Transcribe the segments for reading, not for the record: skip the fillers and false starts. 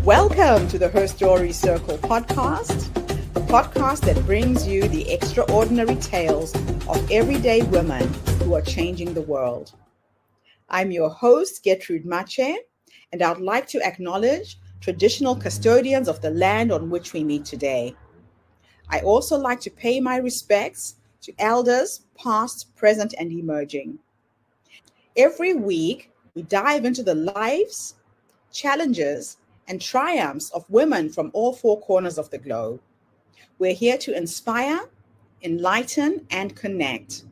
Welcome to the Her Story Circle podcast, the podcast that brings you the extraordinary tales of everyday women who are changing the world. I'm your host, Gertrude Mache, and I'd like to acknowledge traditional custodians of the land on which we meet today. I also like to pay my respects to elders, past, present, and emerging. Every week, we dive into the lives, challenges, and triumphs of women from all four corners of the globe. We're here to inspire, enlighten, and connect,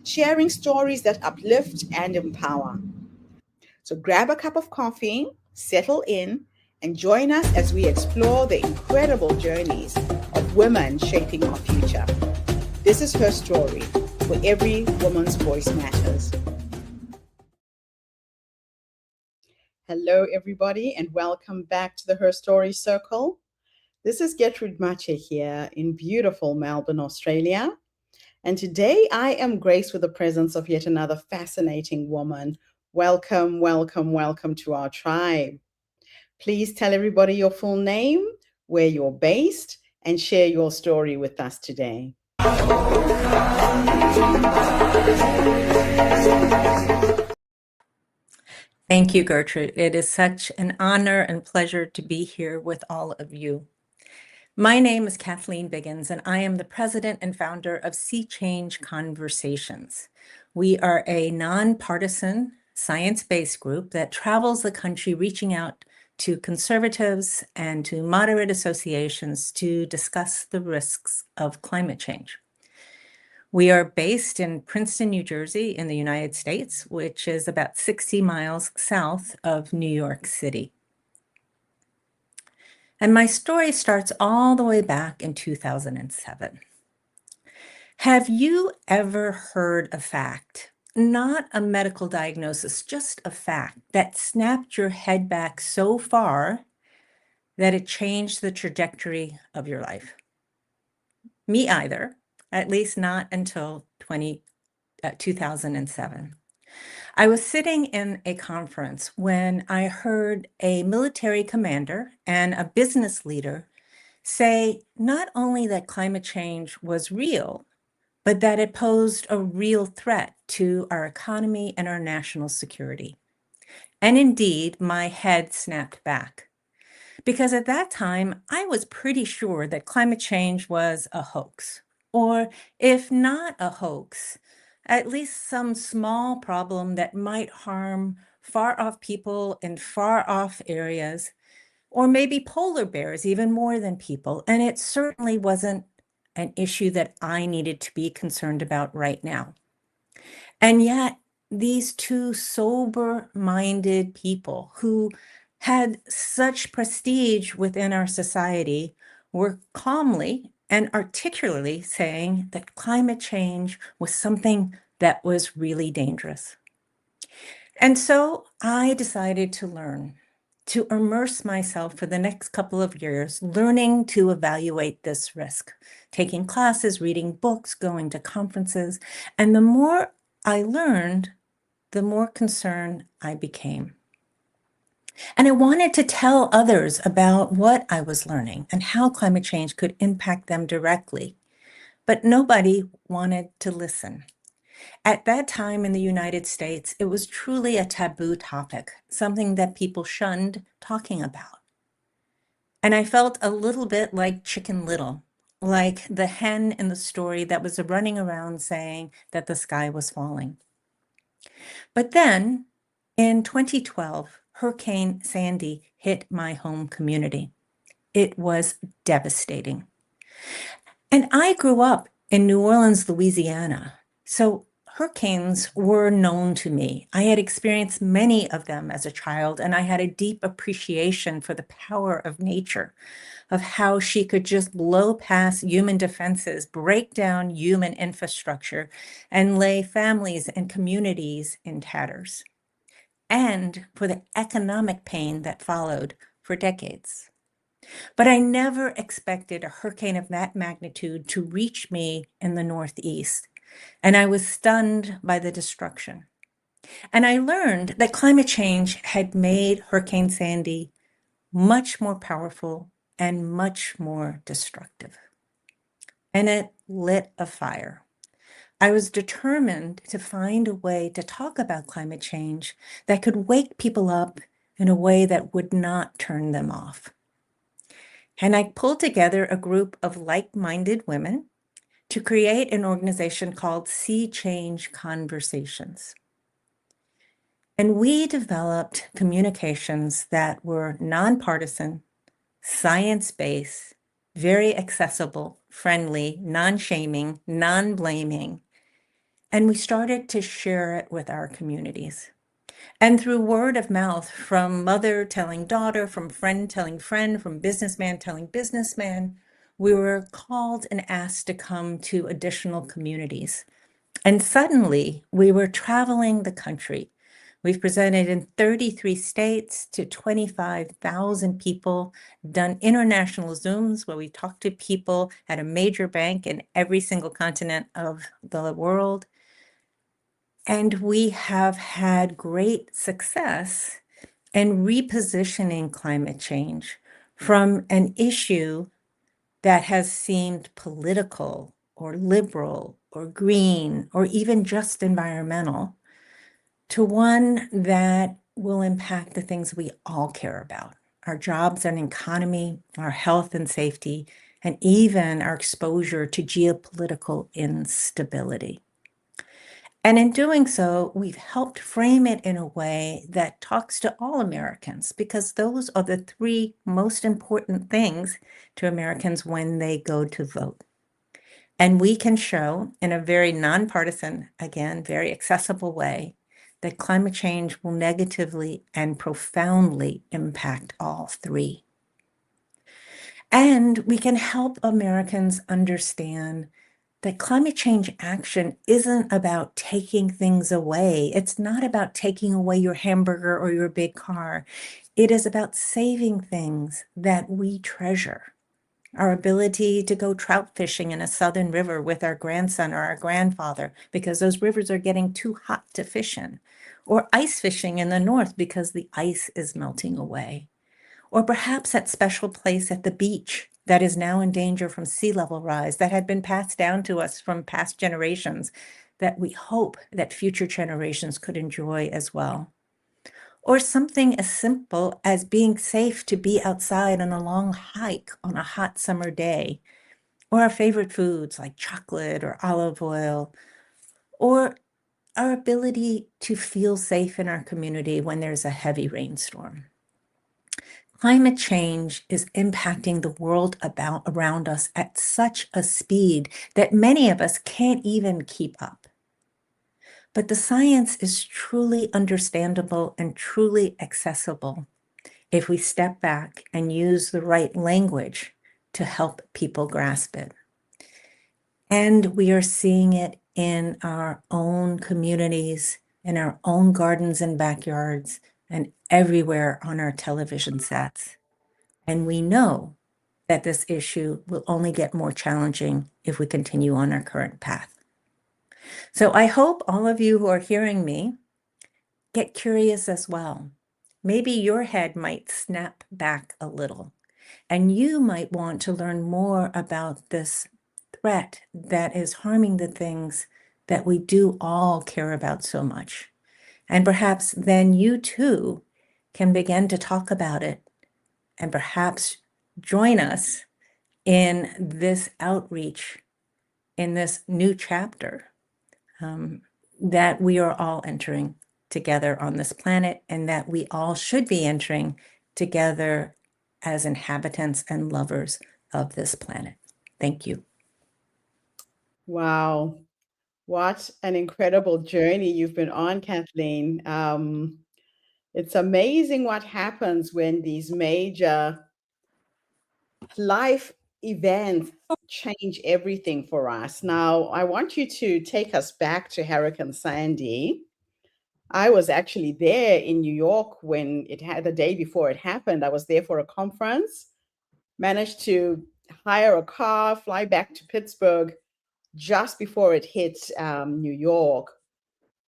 sharing stories that uplift and empower. So grab a cup of coffee, settle in, and join us as we explore the incredible journeys of women shaping our future. This is Her Story, where every woman's voice matters. Hello, everybody, and welcome back to the Her Story Circle. This is Gertrude Mache here in beautiful Melbourne, Australia. And today I am graced with the presence of yet another fascinating woman. Welcome, welcome, welcome to our tribe. Please tell everybody your full name, where you're based, and share your story with us today. Thank you, Gertrude. It is such an honor and pleasure to be here with all of you. My name is Kathleen Biggins, and I am the president and founder of Sea Change Conversations. We are a non-partisan, science-based group that travels the country reaching out to conservatives and to moderate associations to discuss the risks of climate change. We are based in Princeton, New Jersey, in the United States, which is about 60 miles south of New York City. And my story starts all the way back in 2007. Have you ever heard a fact, not a medical diagnosis, just a fact that snapped your head back so far that it changed the trajectory of your life? Me either, at least not until 2007. I was sitting in a conference when I heard a military commander and a business leader say not only that climate change was real, but that it posed a real threat to our economy and our national security. And indeed, my head snapped back. Because at that time, I was pretty sure that climate change was a hoax, or if not a hoax, at least some small problem that might harm far off people in far off areas, or maybe polar bears even more than people. And it certainly wasn't an issue that I needed to be concerned about right now. And yet, these two sober-minded people who had such prestige within our society were calmly and articulately saying that climate change was something that was really dangerous. And so I decided to learn, to immerse myself for the next couple of years, learning to evaluate this risk, taking classes, reading books, going to conferences. And the more I learned, the more concerned I became. And I wanted to tell others about what I was learning and how climate change could impact them directly. But nobody wanted to listen. At that time in the United States, it was truly a taboo topic, something that people shunned talking about. And I felt a little bit like Chicken Little, like the hen in the story that was running around saying that the sky was falling. But then in 2012, Hurricane Sandy hit my home community. It was devastating. And I grew up in New Orleans, Louisiana. So hurricanes were known to me. I had experienced many of them as a child, and I had a deep appreciation for the power of nature, of how she could just blow past human defenses, break down human infrastructure, and lay families and communities in tatters, and for the economic pain that followed for decades. But I never expected a hurricane of that magnitude to reach me in the Northeast, and I was stunned by the destruction. And I learned that climate change had made Hurricane Sandy much more powerful, and much more destructive. And it lit a fire. I was determined to find a way to talk about climate change that could wake people up in a way that would not turn them off. And I pulled together a group of like-minded women to create an organization called Sea Change Conversations. And we developed communications that were nonpartisan, science-based, very accessible, friendly, non-shaming, non-blaming. And we started to share it with our communities. And through word of mouth, from mother telling daughter, from friend telling friend, from businessman telling businessman, we were called and asked to come to additional communities. And suddenly we were traveling the country. We've presented in 33 states to 25,000 people, done international Zooms where we talked to people at a major bank in every single continent of the world. And we have had great success in repositioning climate change from an issue that has seemed political or liberal or green or even just environmental to one that will impact the things we all care about, our jobs and economy, our health and safety, and even our exposure to geopolitical instability. And in doing so, we've helped frame it in a way that talks to all Americans, because those are the three most important things to Americans when they go to vote. And we can show in a very nonpartisan, again, very accessible way that climate change will negatively and profoundly impact all three. And we can help Americans understand that climate change action isn't about taking things away. It's not about taking away your hamburger or your big car. It is about saving things that we treasure. Our ability to go trout fishing in a southern river with our grandson or our grandfather because those rivers are getting too hot to fish in. Or ice fishing in the north because the ice is melting away. Or perhaps that special place at the beach that is now in danger from sea level rise that had been passed down to us from past generations that we hope that future generations could enjoy as well. Or something as simple as being safe to be outside on a long hike on a hot summer day. Or our favorite foods like chocolate or olive oil. Or our ability to feel safe in our community when there's a heavy rainstorm. Climate change is impacting the world around us at such a speed that many of us can't even keep up. But the science is truly understandable and truly accessible if we step back and use the right language to help people grasp it. And we are seeing it in our own communities, in our own gardens and backyards, and everywhere on our television sets. And we know that this issue will only get more challenging if we continue on our current path. So I hope all of you who are hearing me get curious as well. Maybe your head might snap back a little, and you might want to learn more about this threat that is harming the things that we do all care about so much. And perhaps then you too can begin to talk about it and perhaps join us in this outreach, in this new chapter that we are all entering together on this planet, and that we all should be entering together as inhabitants and lovers of this planet. Thank you. Wow. What an incredible journey you've been on, Kathleen. It's amazing what happens when these major life events change everything for us. Now, I want you to take us back to Hurricane Sandy. I was actually there in New York when it had the day before it happened. I was there for a conference, managed to hire a car, fly back to Pittsburgh just before it hit New York.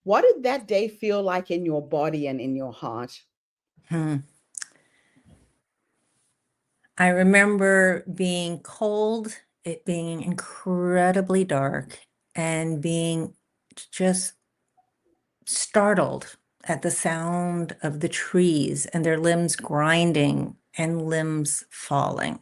What did that day feel like in your body and in your heart? Hmm. I remember being cold, it being incredibly dark, and being just startled at the sound of the trees and their limbs grinding and limbs falling.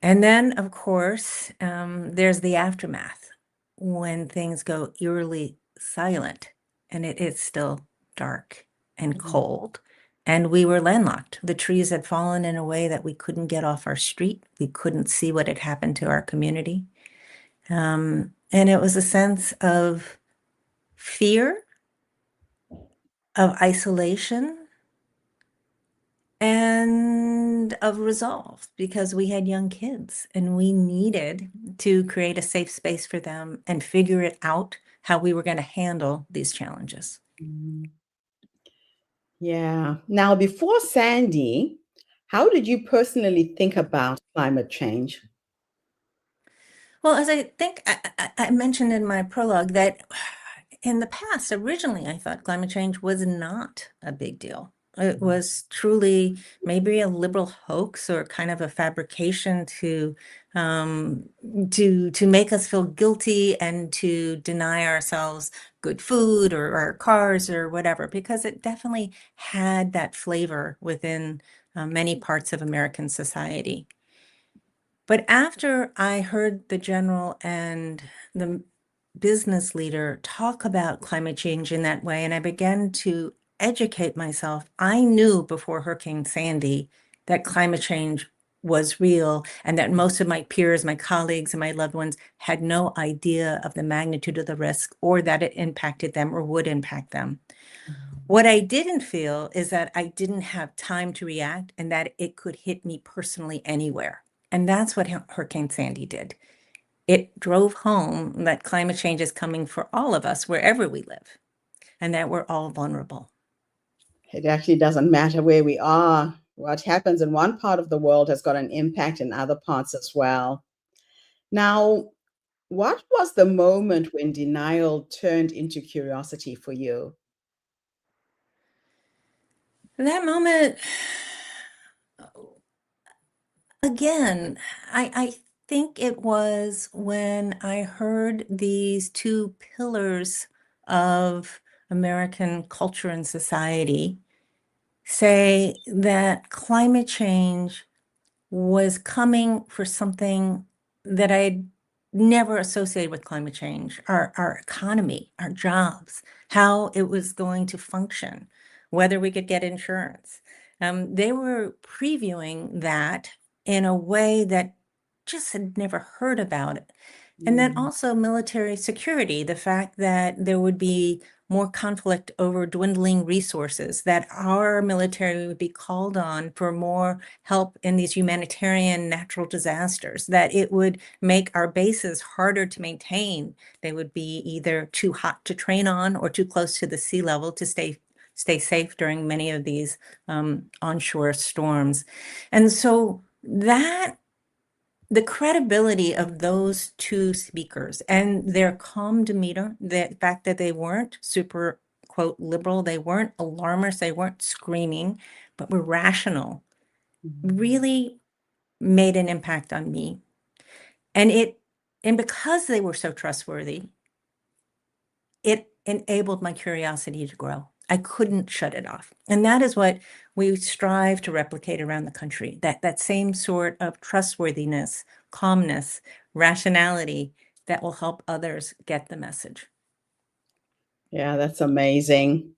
And then, of course, there's the aftermath when things go eerily silent and it is still dark and cold. And we were landlocked. The trees had fallen in a way that we couldn't get off our street. We couldn't see what had happened to our community. And it was a sense of fear, of isolation, and of resolve, because we had young kids and we needed to create a safe space for them and figure it out how we were going to handle these challenges. Mhm. Yeah. Now, before Sandy, how did you personally think about climate change? Well, as I think I mentioned in my prologue, that in the past, originally, I thought climate change was not a big deal. It was truly maybe a liberal hoax or kind of a fabrication um, to make us feel guilty and to deny ourselves good food or our cars or whatever, because it definitely had that flavor within many parts of American society. But after I heard the general and the business leader talk about climate change in that way, and I began to educate myself, I knew before Hurricane Sandy that climate change was real and that most of my peers, my colleagues, and my loved ones had no idea of the magnitude of the risk or that it impacted them or would impact them. What I didn't feel is that I didn't have time to react and that it could hit me personally anywhere. And that's what Hurricane Sandy did. It drove home that climate change is coming for all of us, wherever we live, and that we're all vulnerable. It actually doesn't matter where we are. What happens in one part of the world has got an impact in other parts as well. Now, what was the moment when denial turned into curiosity for you? That moment, again, I think it was when I heard these two pillars of American culture and society say that climate change was coming for something that I'd never associated with climate change, our economy, our jobs, how it was going to function, whether we could get insurance. They were previewing that in a way that just had never heard about it. And then Mm, also military security, the fact that there would be more conflict over dwindling resources, that our military would be called on for more help in these humanitarian natural disasters, that it would make our bases harder to maintain. They would be either too hot to train on or too close to the sea level to stay safe during many of these onshore storms. And so that the credibility of those two speakers and their calm demeanor, the fact that they weren't super, quote, liberal, they weren't alarmists, they weren't screaming, but were rational, mhm. really made an impact on me. And because they were so trustworthy, it enabled my curiosity to grow. I couldn't shut it off. And that is what we strive to replicate around the country, that same sort of trustworthiness, calmness, rationality that will help others get the message. Yeah, that's amazing.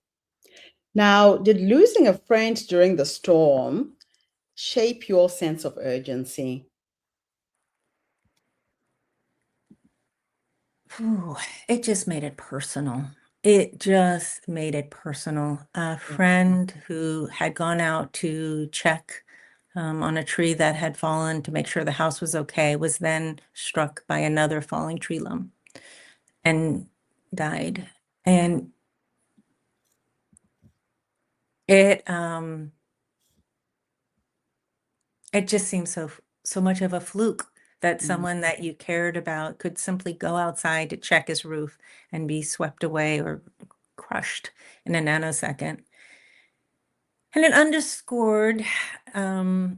Now, did losing a friend during the storm shape your sense of urgency? Ooh, it just made it personal. It just made it personal. A Yeah. friend who had gone out to check on a tree that had fallen to make sure the house was okay was then struck by another falling tree limb and died. And it it just seems so much of a fluke that Mm. someone that you cared about could simply go outside to check his roof and be swept away or crushed in a nanosecond. And it underscored,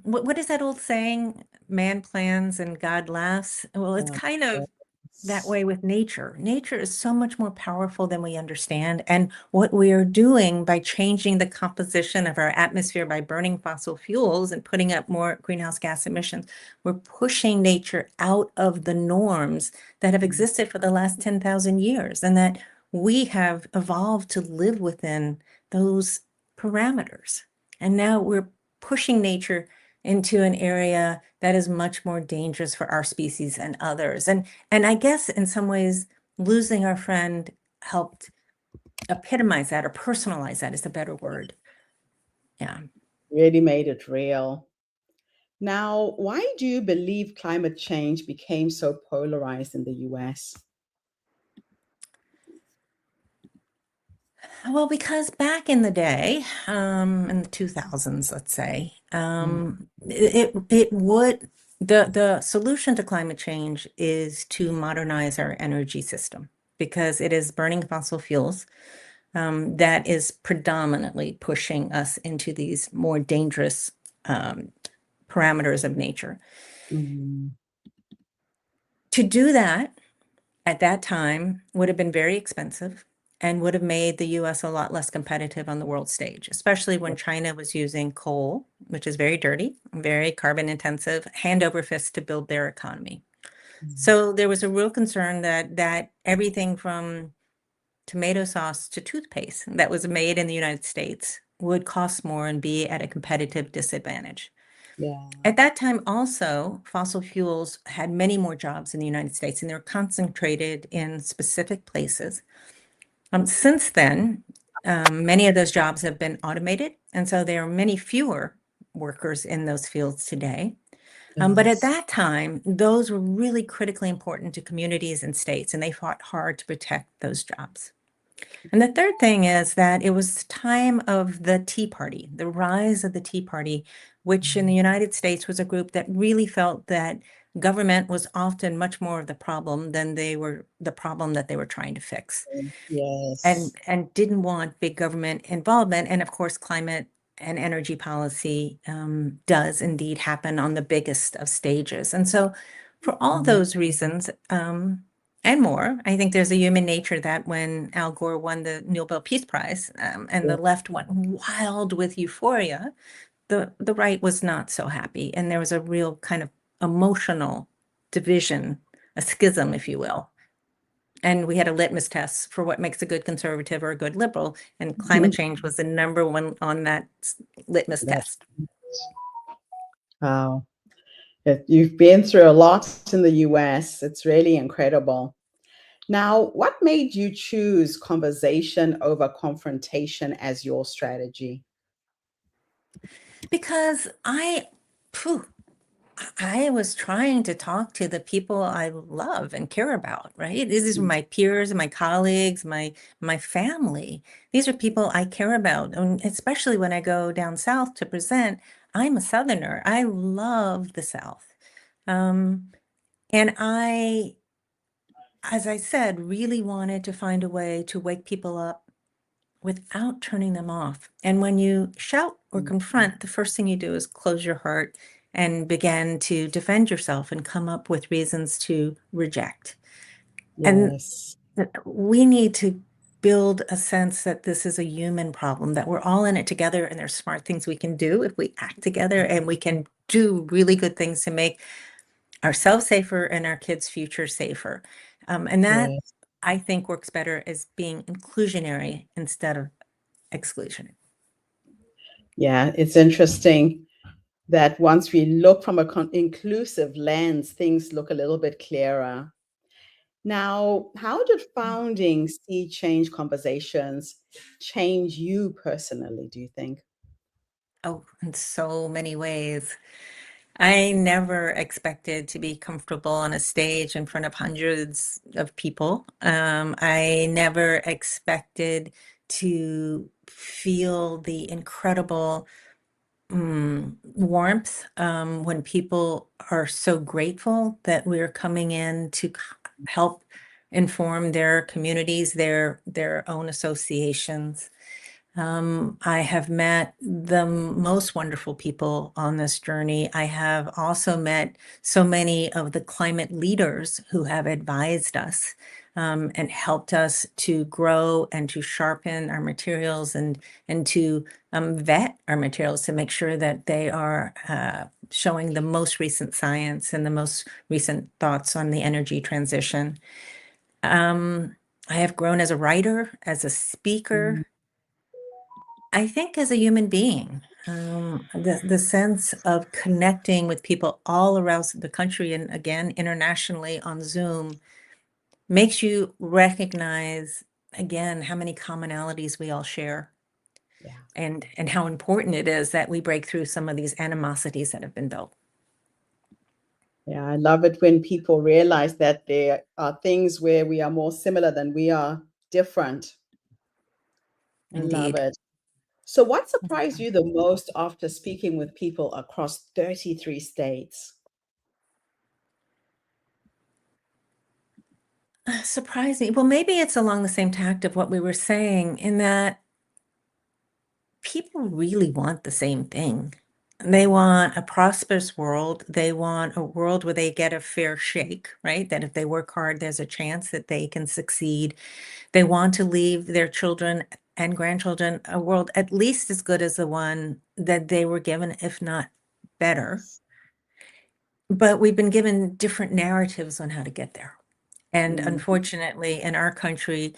what is that old saying? Man plans and God laughs. Well, it's kind of that Yes. way with nature. Nature is so much more powerful than we understand. And what we are doing by changing the composition of our atmosphere by burning fossil fuels and putting up more greenhouse gas emissions, we're pushing nature out of the norms that have existed for the last 10,000 years, and that we have evolved to live within those parameters. And now we're pushing nature into an area that is much more dangerous for our species and others. And I guess in some ways, losing our friend helped epitomize that or personalize that is a better word. Yeah. Really made it real. Now, why do you believe climate change became so polarized in the US? Well, because back in the day, in the 2000s, let's say, Mm, it would the solution to climate change is to modernize our energy system because it is burning fossil fuels that is predominantly pushing us into these more dangerous um, parameters of nature. mm, To do that at that time would have been very expensive and would have made the US a lot less competitive on the world stage, especially when China was using coal, which is very dirty, very carbon intensive, hand over fist to build their economy. mm. So there was a real concern that everything from tomato sauce to toothpaste that was made in the United States would cost more and be at a competitive disadvantage. Yeah. At that time, also, fossil fuels had many more jobs in the United States, and they were concentrated in specific places. Since then, many of those jobs have been automated, and so there are many fewer workers in those fields today. But at Yes. that time, those were really critically important to communities and states, and they fought hard to protect those jobs. And the third thing is that it was the time of the Tea Party, the rise of the Tea Party, which in the United States was a group that really felt that government was often much more of the problem than they were the problem that they were trying to fix, Yes. and didn't want big government involvement. And of course, climate and energy policy does indeed happen on the biggest of stages. And so, for all Mm, those reasons and more, I think there's a human nature that when Al Gore won the Nobel Peace Prize and yeah. the left went wild with euphoria, the right was not so happy. And there was a real kind of emotional division, a schism, if you will. And we had a litmus test for what makes a good conservative or a good liberal, and climate change was the number one on that litmus That, test. wow. You've been through a lot in the US. It's really incredible. Now, what made you choose conversation over confrontation as your strategy? Because phew, I was trying to talk to the people I love and care about, right? These are Mm, my peers, my colleagues, my family. These are people I care about. And especially when I go down south to present, I'm a Southerner. I love the South. Um, and as I said, really wanted to find a way to wake people up without turning them off. And when you shout or mm, confront, the first thing you do is close your heart and begin to defend yourself and come up with reasons to reject. And yes. we need to build a sense that this is a human problem, that we're all in it together, and there's smart things we can do if we act together, and we can do really good things to make ourselves safer and our kids' future safer. And that Yes. I think works better as being inclusionary instead of exclusionary. Yeah, it's interesting that once we look from a inclusive lens, things look a little bit clearer. Now, how did founding Sea Change Conversations change you personally, do you think? Oh, in so many ways. I never expected to be comfortable on a stage in front of hundreds of people. I never expected to feel the incredible warmth when people are so grateful that we're coming in to help inform their communities, their own associations. I have met the most wonderful people on this journey. I have also met so many of the climate leaders who have advised us and helped us to grow and to sharpen our materials and to vet our materials to make sure that they are showing the most recent science and the most recent thoughts on the energy transition. I have grown as a writer, as a Mm. speaker, I think as a human being, the sense of connecting with people all around the country and again internationally on Zoom makes you recognize again how many commonalities we all share Yeah. and how important it is that we break through some of these animosities that have been built. Yeah, I love it when people realize that there are things where we are more similar than we are different. I love Indeed. it. So, what surprised you the most after speaking with people across 33 states? Surprising. Well, maybe it's along the same tact of what we were saying in that people really want the same thing. They want a prosperous world. They want a world where they get a fair shake, right? That if they work hard, there's a chance that they can succeed. They want to leave their children and grandchildren a world at least as good as the one that they were given, if not better. Yes. But we've been given different narratives on how to get there. And Mhm. unfortunately, in our country,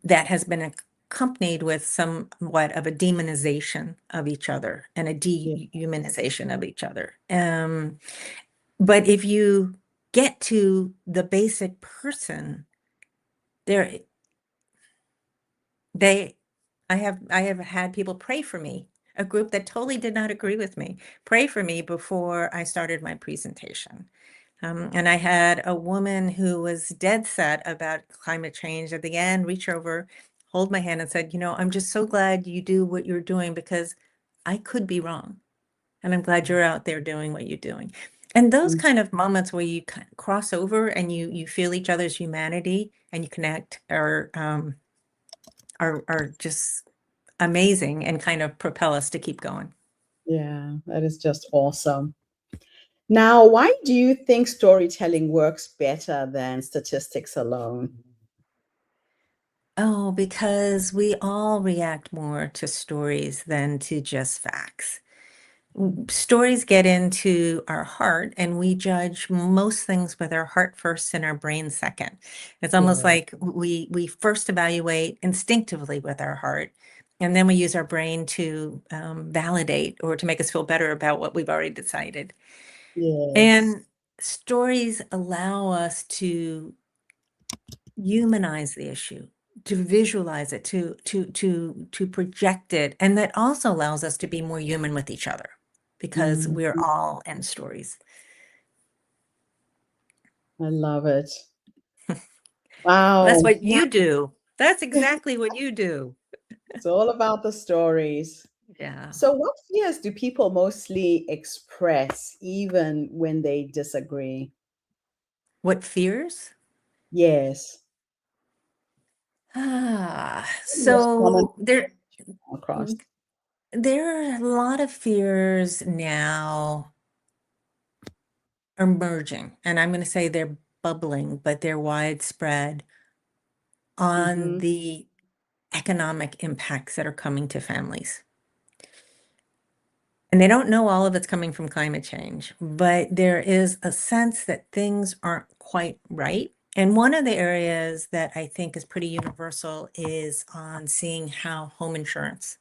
that has been accompanied with somewhat of a demonization of each other and a Yeah. dehumanization of each other. But if you get to the basic person, there they I have had people pray for me, a group that totally did not agree with me, pray for me before I started my presentation. And I had a woman who was dead set about climate change at the end, reach over, hold my hand and said, I'm just so glad you do what you're doing because I could be wrong. And I'm glad you're out there doing what you're doing. And those Mm. kind of moments where you cross over and you feel each other's humanity and you connect are just amazing and kind of propel us to keep going. Yeah, that is just awesome. Now, why do you think storytelling works better than statistics alone? Oh, because we all react more to stories than to just facts. Stories get into our heart, and we judge most things with our heart first and our brain second. It's almost Yeah. like we first evaluate instinctively with our heart, and then we use our brain to validate or to make us feel better about what we've already decided. Yes. And stories allow us to humanize the issue, to visualize it, to project it, and that also allows us to be more human with each other because Mm, we're all in stories. I love it. That's Wow. what Now, you do. That's exactly what you do. it's all about the stories. Yeah. So, what fears do people mostly express even when they disagree? What fears? Yes. Most common So there across. there are a lot of fears now emerging, and I'm going to say they're bubbling, but they're widespread on Hmm. the economic impacts that are coming to families. And they don't know all of it's coming from climate change, but there is a sense that things aren't quite right. And one of the areas that I think is pretty universal is on seeing how home insurance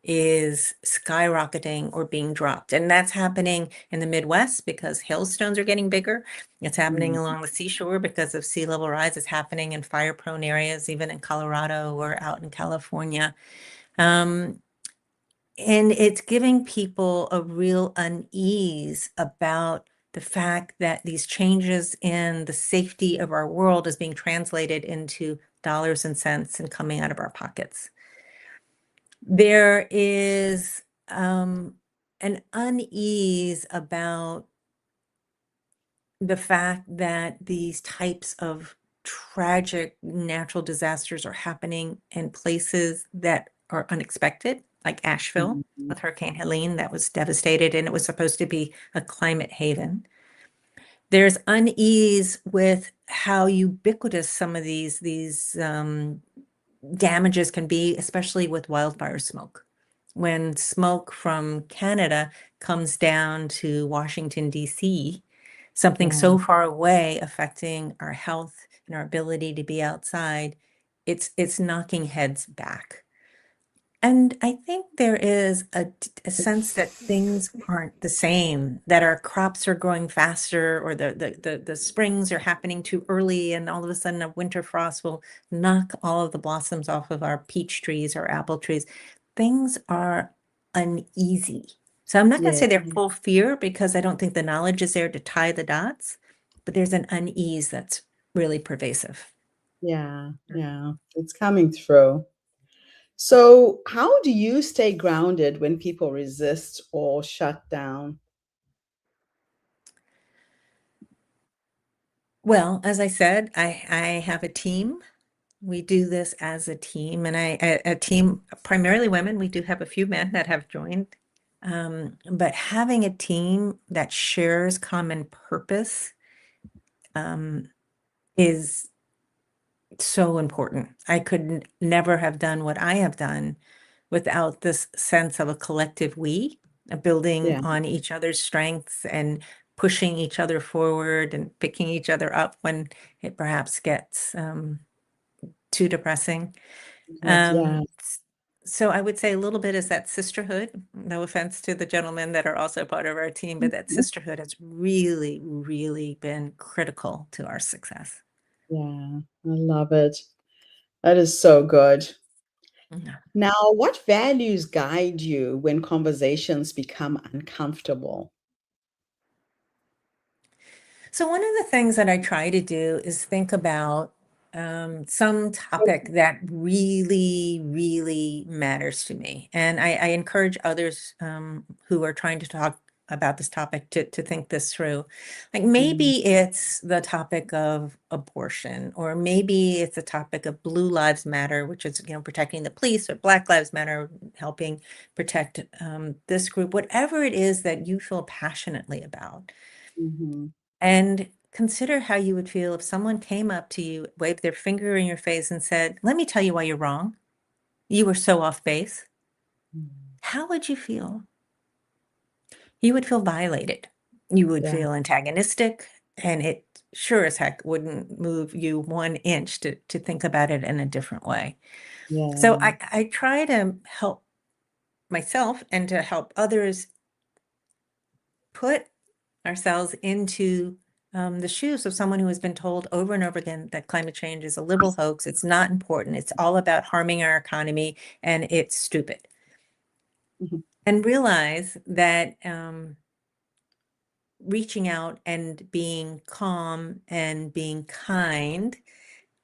is skyrocketing or being dropped. And that's happening in the Midwest because hailstones are getting bigger. It's happening along the seashore because of sea level rise. It's happening in fire prone areas, even in Colorado or out in California. Um, and it's giving people a real unease about the fact that these changes in the safety of our world is being translated into dollars and cents and coming out of our pockets. There is an unease about the fact that these types of tragic natural disasters are happening in places that are unexpected, like Asheville Mhm. with Hurricane Helene that was devastated and it was supposed to be a climate haven. There's unease with how ubiquitous some of these damages can be, especially with wildfire smoke. When smoke from Canada comes down to Washington, D.C., something Yeah, so far away affecting our health and our ability to be outside, it's knocking heads back. And I think there is a sense that things aren't the same, that our crops are growing faster, or the springs are happening too early, and all of a sudden a winter frost will knock all of the blossoms off of our peach trees or apple trees. Things are uneasy. So I'm not going to yeah, say they're full fear because I don't think the knowledge is there to tie the dots, but there's an unease that's really pervasive. yeah, yeah. It's coming through. So, how do you stay grounded when people resist or shut down? Well, as I said, I have a team. We do this as a team, and a team primarily women. We do have a few men that have joined, but having a team that shares common purpose um, is so important. I could never have done what I have done without this sense of a collective we, building Yeah. on each other's strengths and pushing each other forward and picking each other up when it perhaps gets too depressing. But yeah, So I would say a little bit is that sisterhood. No offense to the gentlemen that are also part of our team, but that mhm, sisterhood has really, really been critical to our success. yeah, I love it. That is so good. Yeah. Now, what values guide you when conversations become uncomfortable? So one of the things that I try to do is think about some topic that really, really matters to me. And I encourage others who are trying to talk about this topic to think this through. Like Mm, maybe it's the topic of abortion, or maybe it's a topic of Blue Lives Matter, which is, protecting the police, or Black Lives Matter, helping protect this group, whatever it is that you feel passionately about. mhm, And consider how you would feel if someone came up to you, waved their finger in your face, and said, "Let me tell you why you're wrong. You were so off base." mm. How would you feel? You would feel violated. You would Yeah, feel antagonistic, and it sure as heck wouldn't move you 1 inch to think about it in a different way. So yeah. I try to help myself and to help others put ourselves into the shoes of someone who has been told over and over again that climate change is a liberal hoax. It's not important. It's all about harming our economy and it's stupid. Mhm, And realize that reaching out and being calm and being kind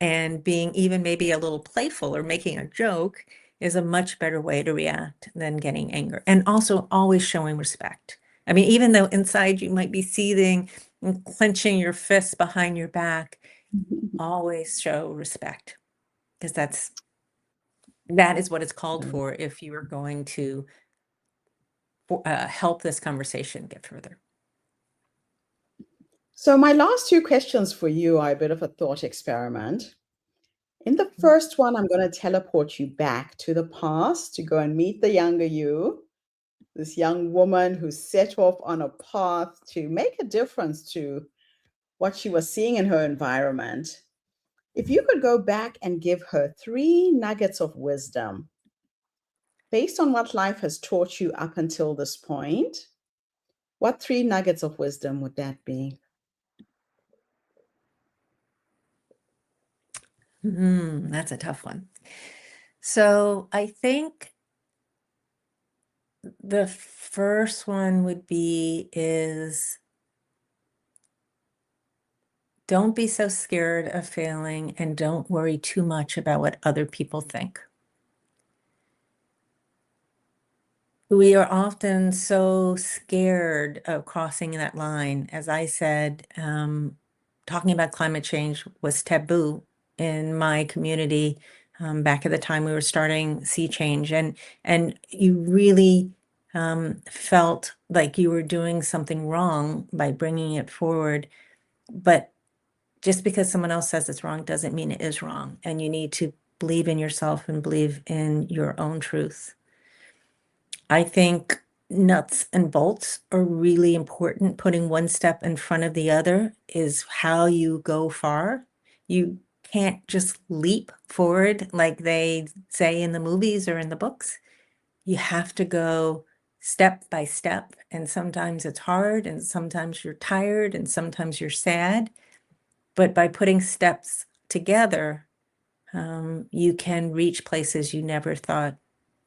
and being even maybe a little playful or making a joke is a much better way to react than getting anger. And also always showing respect. I mean, even though inside you might be seething and clenching your fists behind your back, mhm. always show respect because that is what it's called Yeah. for if you are going to help this conversation get further. So, my last two questions for you are a bit of a thought experiment. In the first one, I'm going to teleport you back to the past to go and meet the younger you, this young woman who set off on a path to make a difference to what she was seeing in her environment. If you could go back and give her three nuggets of wisdom based on what life has taught you up until this point, what three nuggets of wisdom would that be? That's a tough one. So I think the first one would be is don't be so scared of failing and don't worry too much about what other people think. We are often so scared of crossing that line. As I said, talking about climate change was taboo in my community back at the time we were starting Sea Change, and you really felt like you were doing something wrong by bringing it forward. But just because someone else says it's wrong doesn't mean it is wrong. And you need to believe in yourself and believe in your own truth. I think nuts and bolts are really important. Putting one step in front of the other is how you go far. You can't just leap forward like they say in the movies or in the books. You have to go step by step. And sometimes it's hard, and sometimes you're tired, and sometimes you're sad. But by putting steps together, you can reach places you never thought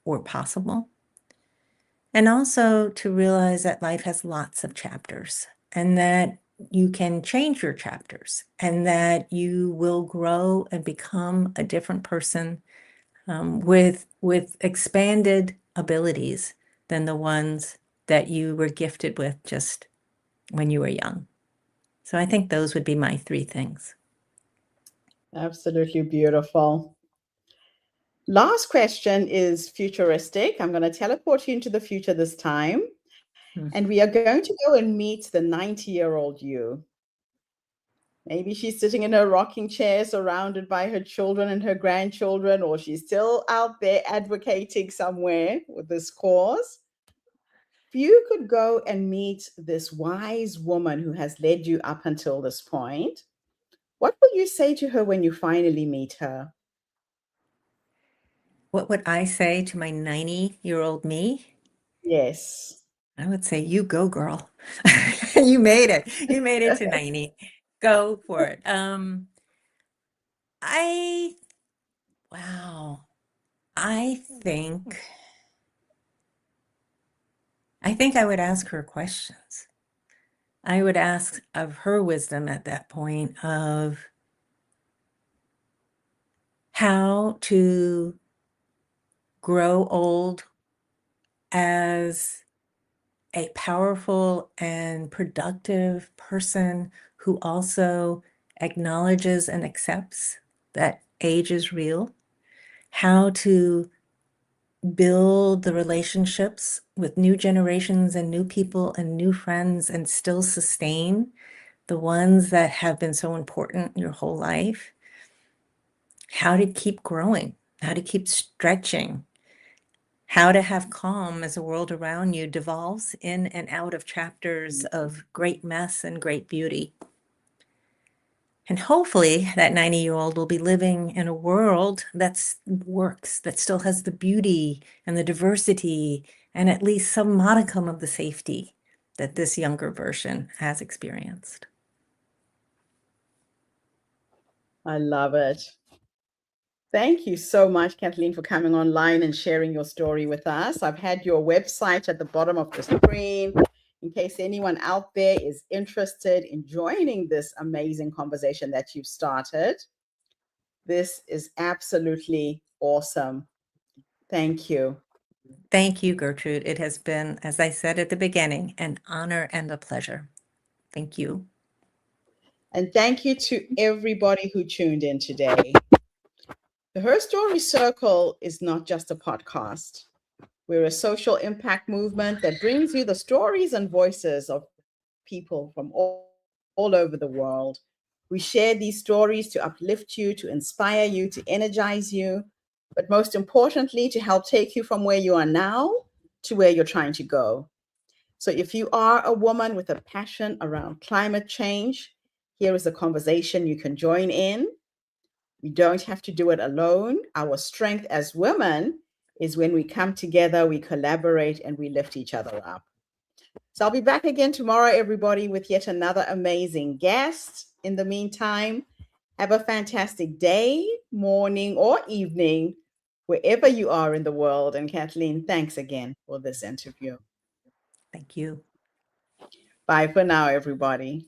were possible. And also to realize that life has lots of chapters and that you can change your chapters and that you will grow and become a different person with expanded abilities than the ones that you were gifted with just when you were young. So I think those would be my 3 things. Absolutely beautiful. Last question is futuristic. I'm going to teleport you into the future this time. And we are going to go and meet the 90-year-old you. Maybe she's sitting in her rocking chair surrounded by her children and her grandchildren, or she's still out there advocating somewhere with this cause. If you could go and meet this wise woman who has led you up until this point, what will you say to her when you finally meet her? What would I say to my 90-year-old me? Yes. I would say, you go, girl. You made it. You made it to 90. Go for it. Wow. I think I would ask her questions. I would ask of her wisdom at that point of how to grow old as a powerful and productive person who also acknowledges and accepts that age is real, how to build the relationships with new generations and new people and new friends and still sustain the ones that have been so important your whole life, how to keep growing, how to keep stretching, how to have calm as the world around you devolves in and out of chapters of great mess and great beauty. And hopefully that 90-year-old will be living in a world that works, that still has the beauty and the diversity and at least some modicum of the safety that this younger version has experienced. I love it. Thank you so much, Kathleen, for coming online and sharing your story with us. I've had your website at the bottom of the screen in case anyone out there is interested in joining this amazing conversation that you've started. This is absolutely awesome. Thank you. Thank you, Gertrude. It has been, as I said at the beginning, an honor and a pleasure. Thank you. And thank you to everybody who tuned in today. The Her Story Circle is not just a podcast. We're a social impact movement that brings you the stories and voices of people from all over the world. We share these stories to uplift you, to inspire you, to energize you, but most importantly, to help take you from where you are now to where you're trying to go. So if you are a woman with a passion around climate change, here is a conversation you can join in. We don't have to do it alone. Our strength as women is when we come together, we collaborate, and we lift each other up. So I'll be back again tomorrow, everybody, with yet another amazing guest. In the meantime, have a fantastic day, morning, or evening, wherever you are in the world. And Kathleen, thanks again for this interview. Thank you. Bye for now, everybody.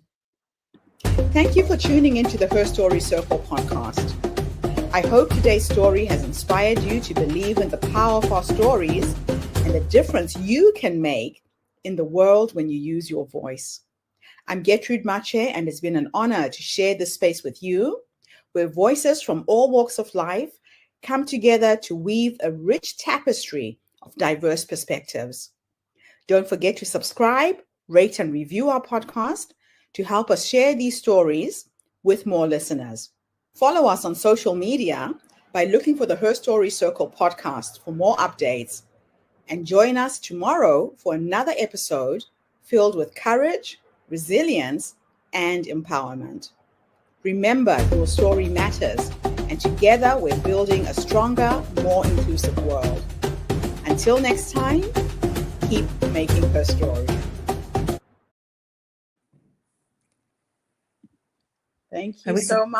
Thank you for tuning into the Her Story Circle podcast. I hope today's story has inspired you to believe in the power of our stories and the difference you can make in the world when you use your voice. I'm Gertrude Mache, and it's been an honor to share this space with you, where voices from all walks of life come together to weave a rich tapestry of diverse perspectives. Don't forget to subscribe, rate, and review our podcast to help us share these stories with more listeners. Follow us on social media by looking for the Her Story Circle podcast for more updates. And join us tomorrow for another episode filled with courage, resilience, and empowerment. Remember, your story matters, and together we're building a stronger, more inclusive world. Until next time, keep making her story. Thank you so much.